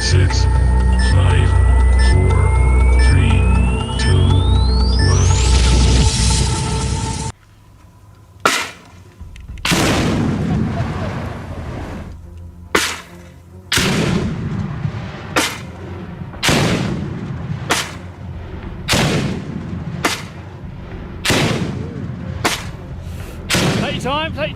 6, 5, 4, 3, 2, 1. Take your time, take.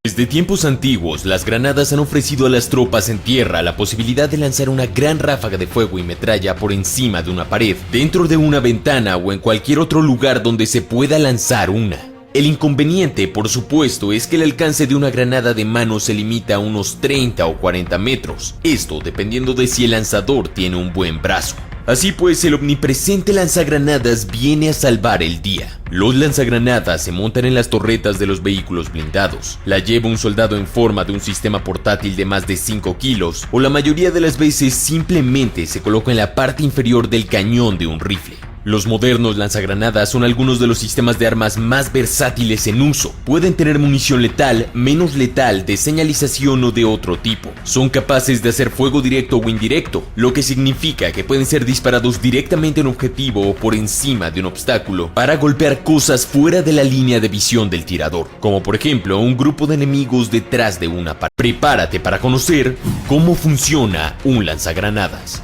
Desde tiempos antiguos, las granadas han ofrecido a las tropas en tierra la posibilidad de lanzar una gran ráfaga de fuego y metralla por encima de una pared, dentro de una ventana o en cualquier otro lugar donde se pueda lanzar una. El inconveniente, por supuesto, es que el alcance de una granada de mano se limita a unos 30 o 40 metros, esto dependiendo de si el lanzador tiene un buen brazo. Así pues, el omnipresente lanzagranadas viene a salvar el día. Los lanzagranadas se montan en las torretas de los vehículos blindados. La lleva un soldado en forma de un sistema portátil de más de 5 kilos, o la mayoría de las veces simplemente se coloca en la parte inferior del cañón de un rifle. Los modernos lanzagranadas son algunos de los sistemas de armas más versátiles en uso. Pueden tener munición letal, menos letal, de señalización o de otro tipo. Son capaces de hacer fuego directo o indirecto, lo que significa que pueden ser disparados directamente en objetivo o por encima de un obstáculo para golpear cosas fuera de la línea de visión del tirador, como por ejemplo un grupo de enemigos detrás de una pared. Prepárate para conocer cómo funciona un lanzagranadas.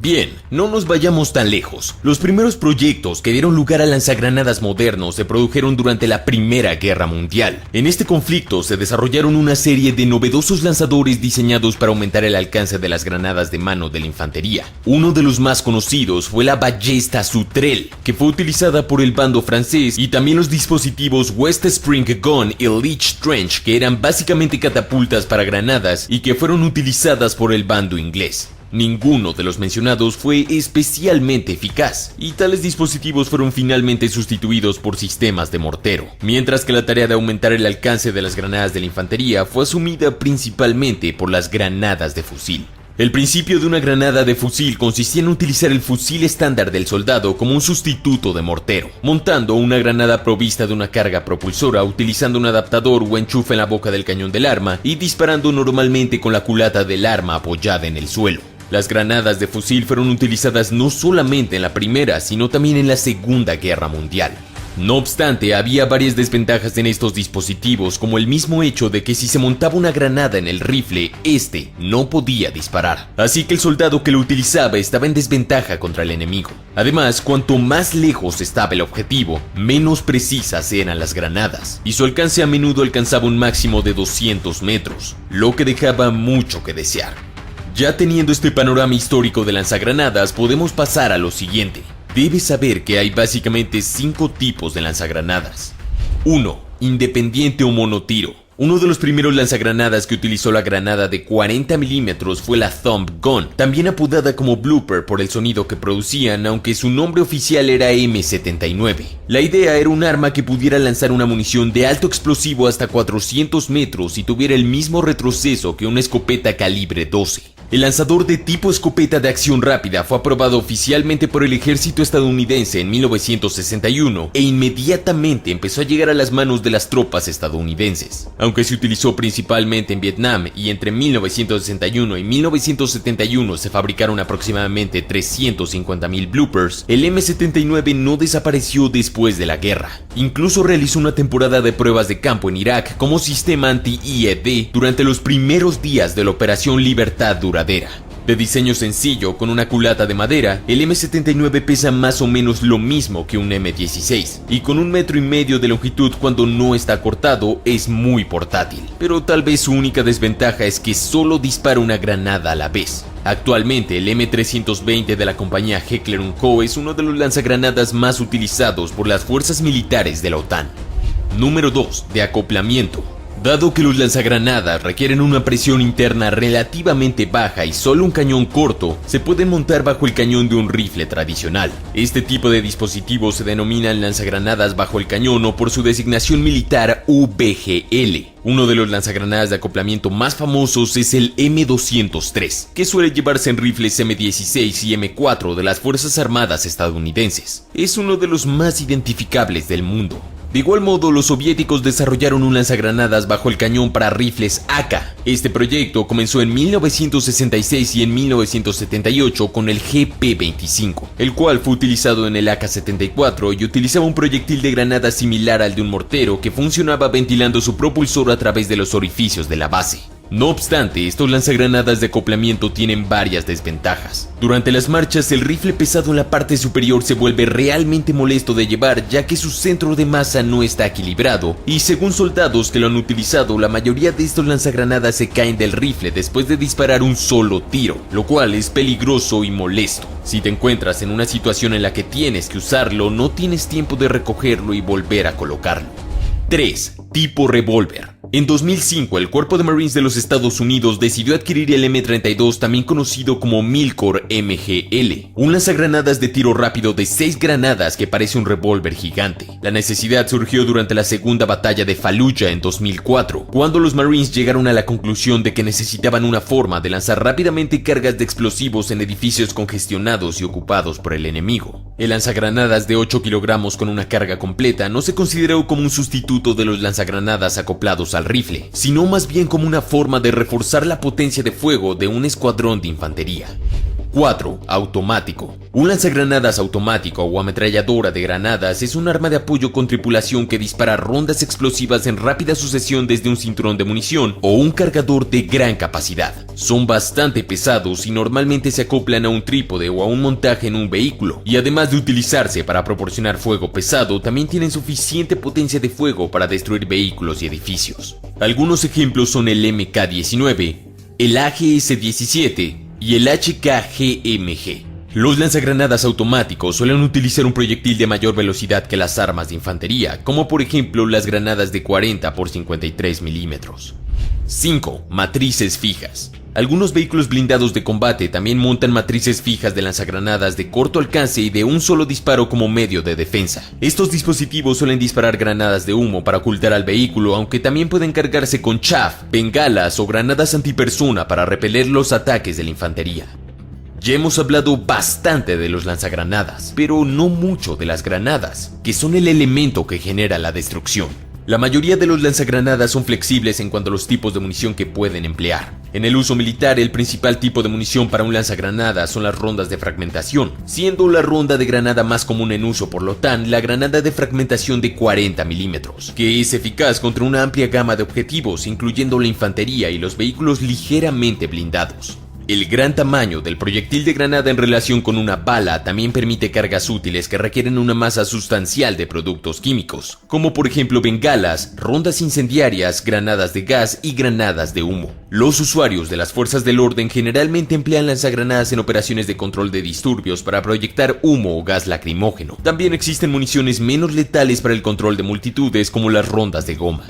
Bien, no nos vayamos tan lejos. Los primeros proyectos que dieron lugar a lanzagranadas modernos se produjeron durante la Primera Guerra Mundial. En este conflicto se desarrollaron una serie de novedosos lanzadores diseñados para aumentar el alcance de las granadas de mano de la infantería. Uno de los más conocidos fue la ballesta Sauterelle, que fue utilizada por el bando francés, y también los dispositivos West Spring Gun y Leech Trench, que eran básicamente catapultas para granadas y que fueron utilizadas por el bando inglés. Ninguno de los mencionados fue especialmente eficaz, y tales dispositivos fueron finalmente sustituidos por sistemas de mortero, mientras que la tarea de aumentar el alcance de las granadas de la infantería fue asumida principalmente por las granadas de fusil. El principio de una granada de fusil consistía en utilizar el fusil estándar del soldado como un sustituto de mortero, montando una granada provista de una carga propulsora utilizando un adaptador o enchufe en la boca del cañón del arma y disparando normalmente con la culata del arma apoyada en el suelo. Las granadas de fusil fueron utilizadas no solamente en la Primera, sino también en la Segunda Guerra Mundial. No obstante, había varias desventajas en estos dispositivos, como el mismo hecho de que si se montaba una granada en el rifle, este no podía disparar. Así que el soldado que lo utilizaba estaba en desventaja contra el enemigo. Además, cuanto más lejos estaba el objetivo, menos precisas eran las granadas, y su alcance a menudo alcanzaba un máximo de 200 metros, lo que dejaba mucho que desear. Ya teniendo este panorama histórico de lanzagranadas, podemos pasar a lo siguiente. Debes saber que hay básicamente 5 tipos de lanzagranadas. 1. Independiente o monotiro. Uno de los primeros lanzagranadas que utilizó la granada de 40 milímetros fue la Thumb Gun, también apodada como Blooper por el sonido que producían, aunque su nombre oficial era M79. La idea era un arma que pudiera lanzar una munición de alto explosivo hasta 400 metros y tuviera el mismo retroceso que una escopeta calibre 12. El lanzador de tipo escopeta de acción rápida fue aprobado oficialmente por el ejército estadounidense en 1961 e inmediatamente empezó a llegar a las manos de las tropas estadounidenses. Aunque se utilizó principalmente en Vietnam y entre 1961 y 1971 se fabricaron aproximadamente 350,000 bloopers, el M79 no desapareció después de la guerra. Incluso realizó una temporada de pruebas de campo en Irak como sistema anti-IED durante los primeros días de la Operación Libertad Duradera. De diseño sencillo con una culata de madera, el M79 pesa más o menos lo mismo que un M16 y con 1,5 metros de longitud cuando no está cortado es muy portátil, pero tal vez su única desventaja es que solo dispara una granada a la vez. Actualmente el M320 de la compañía Heckler & Co es uno de los lanzagranadas más utilizados por las fuerzas militares de la OTAN. Número 2. De acoplamiento. Dado que los lanzagranadas requieren una presión interna relativamente baja y solo un cañón corto, se pueden montar bajo el cañón de un rifle tradicional. Este tipo de dispositivos se denominan lanzagranadas bajo el cañón o por su designación militar UBGL. Uno de los lanzagranadas de acoplamiento más famosos es el M203, que suele llevarse en rifles M16 y M4 de las Fuerzas Armadas estadounidenses. Es uno de los más identificables del mundo. De igual modo, los soviéticos desarrollaron un lanzagranadas bajo el cañón para rifles AK. Este proyecto comenzó en 1966 y en 1978 con el GP-25, el cual fue utilizado en el AK-74 y utilizaba un proyectil de granada similar al de un mortero que funcionaba ventilando su propulsor a través de los orificios de la base. No obstante, estos lanzagranadas de acoplamiento tienen varias desventajas. Durante las marchas, el rifle pesado en la parte superior se vuelve realmente molesto de llevar, ya que su centro de masa no está equilibrado, y según soldados que lo han utilizado, la mayoría de estos lanzagranadas se caen del rifle después de disparar un solo tiro, lo cual es peligroso y molesto. Si te encuentras en una situación en la que tienes que usarlo, no tienes tiempo de recogerlo y volver a colocarlo. 3. Tipo revólver. En 2005, el Cuerpo de Marines de los Estados Unidos decidió adquirir el M32, también conocido como Milcor MGL, un lanzagranadas de tiro rápido de 6 granadas que parece un revólver gigante. La necesidad surgió durante la segunda batalla de Fallujah en 2004, cuando los Marines llegaron a la conclusión de que necesitaban una forma de lanzar rápidamente cargas de explosivos en edificios congestionados y ocupados por el enemigo. El lanzagranadas de 8 kilogramos con una carga completa no se consideró como un sustituto de los lanzagranadas acoplados al rifle, sino más bien como una forma de reforzar la potencia de fuego de un escuadrón de infantería. 4. Automático. Un lanzagranadas automático o ametralladora de granadas es un arma de apoyo con tripulación que dispara rondas explosivas en rápida sucesión desde un cinturón de munición o un cargador de gran capacidad. Son bastante pesados y normalmente se acoplan a un trípode o a un montaje en un vehículo, y además de utilizarse para proporcionar fuego pesado, también tienen suficiente potencia de fuego para destruir vehículos y edificios. Algunos ejemplos son el MK-19, el AGS-17 y el HKGMG. Los lanzagranadas automáticos suelen utilizar un proyectil de mayor velocidad que las armas de infantería, como por ejemplo las granadas de 40 x 53 milímetros. 5. Matrices fijas. Algunos vehículos blindados de combate también montan matrices fijas de lanzagranadas de corto alcance y de un solo disparo como medio de defensa. Estos dispositivos suelen disparar granadas de humo para ocultar al vehículo, aunque también pueden cargarse con chaff, bengalas o granadas antipersona para repeler los ataques de la infantería. Ya hemos hablado bastante de los lanzagranadas, pero no mucho de las granadas, que son el elemento que genera la destrucción. La mayoría de los lanzagranadas son flexibles en cuanto a los tipos de munición que pueden emplear. En el uso militar, el principal tipo de munición para un lanzagranadas son las rondas de fragmentación, siendo la ronda de granada más común en uso por la OTAN la granada de fragmentación de 40 milímetros, que es eficaz contra una amplia gama de objetivos, incluyendo la infantería y los vehículos ligeramente blindados. El gran tamaño del proyectil de granada en relación con una bala también permite cargas útiles que requieren una masa sustancial de productos químicos, como por ejemplo bengalas, rondas incendiarias, granadas de gas y granadas de humo. Los usuarios de las fuerzas del orden generalmente emplean lanzagranadas en operaciones de control de disturbios para proyectar humo o gas lacrimógeno. También existen municiones menos letales para el control de multitudes, como las rondas de goma.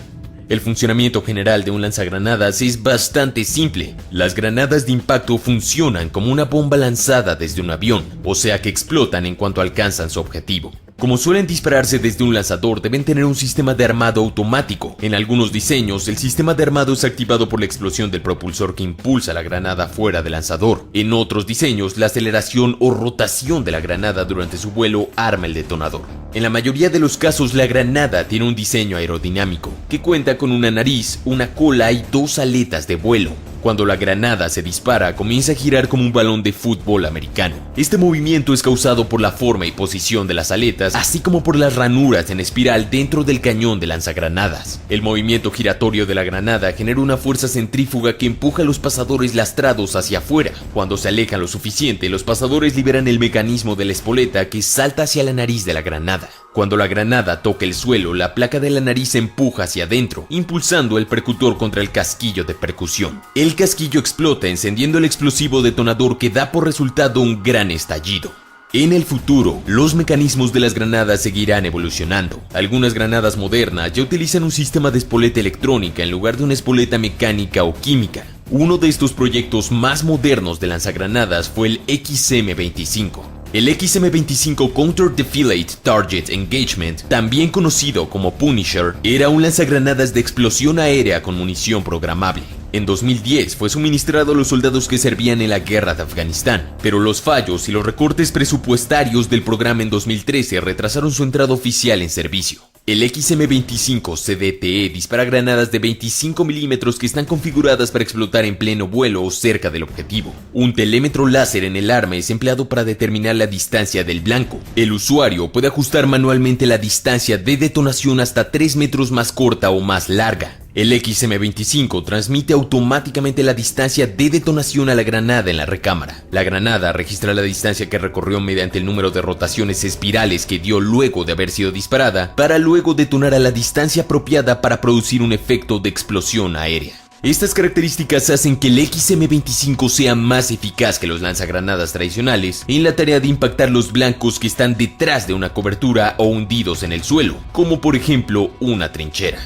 El funcionamiento general de un lanzagranadas es bastante simple. Las granadas de impacto funcionan como una bomba lanzada desde un avión, o sea que explotan en cuanto alcanzan su objetivo. Como suelen dispararse desde un lanzador, deben tener un sistema de armado automático. En algunos diseños, el sistema de armado es activado por la explosión del propulsor que impulsa la granada fuera del lanzador. En otros diseños, la aceleración o rotación de la granada durante su vuelo arma el detonador. En la mayoría de los casos, la granada tiene un diseño aerodinámico, que cuenta con una nariz, una cola y 2 aletas de vuelo. Cuando la granada se dispara, comienza a girar como un balón de fútbol americano. Este movimiento es causado por la forma y posición de las aletas, así como por las ranuras en espiral dentro del cañón de lanzagranadas. El movimiento giratorio de la granada genera una fuerza centrífuga que empuja a los pasadores lastrados hacia afuera. Cuando se alejan lo suficiente, los pasadores liberan el mecanismo de la espoleta que salta hacia la nariz de la granada. Cuando la granada toca el suelo, la placa de la nariz se empuja hacia adentro, impulsando el percutor contra el casquillo de percusión. El casquillo explota, encendiendo el explosivo detonador que da por resultado un gran estallido. En el futuro, los mecanismos de las granadas seguirán evolucionando. Algunas granadas modernas ya utilizan un sistema de espoleta electrónica en lugar de una espoleta mecánica o química. Uno de estos proyectos más modernos de lanzagranadas fue el XM-25. El XM-25 Counter Defilate Target Engagement, también conocido como Punisher, era un lanzagranadas de explosión aérea con munición programable. En 2010 fue suministrado a los soldados que servían en la guerra de Afganistán, pero los fallos y los recortes presupuestarios del programa en 2013 retrasaron su entrada oficial en servicio. El XM-25 CDTE dispara granadas de 25 milímetros que están configuradas para explotar en pleno vuelo o cerca del objetivo. Un telémetro láser en el arma es empleado para determinar la distancia del blanco. El usuario puede ajustar manualmente la distancia de detonación hasta 3 metros más corta o más larga. El XM-25 transmite automáticamente la distancia de detonación a la granada en la recámara. La granada registra la distancia que recorrió mediante el número de rotaciones espirales que dio luego de haber sido disparada, para luego detonar a la distancia apropiada para producir un efecto de explosión aérea. Estas características hacen que el XM-25 sea más eficaz que los lanzagranadas tradicionales en la tarea de impactar los blancos que están detrás de una cobertura o hundidos en el suelo, como por ejemplo una trinchera.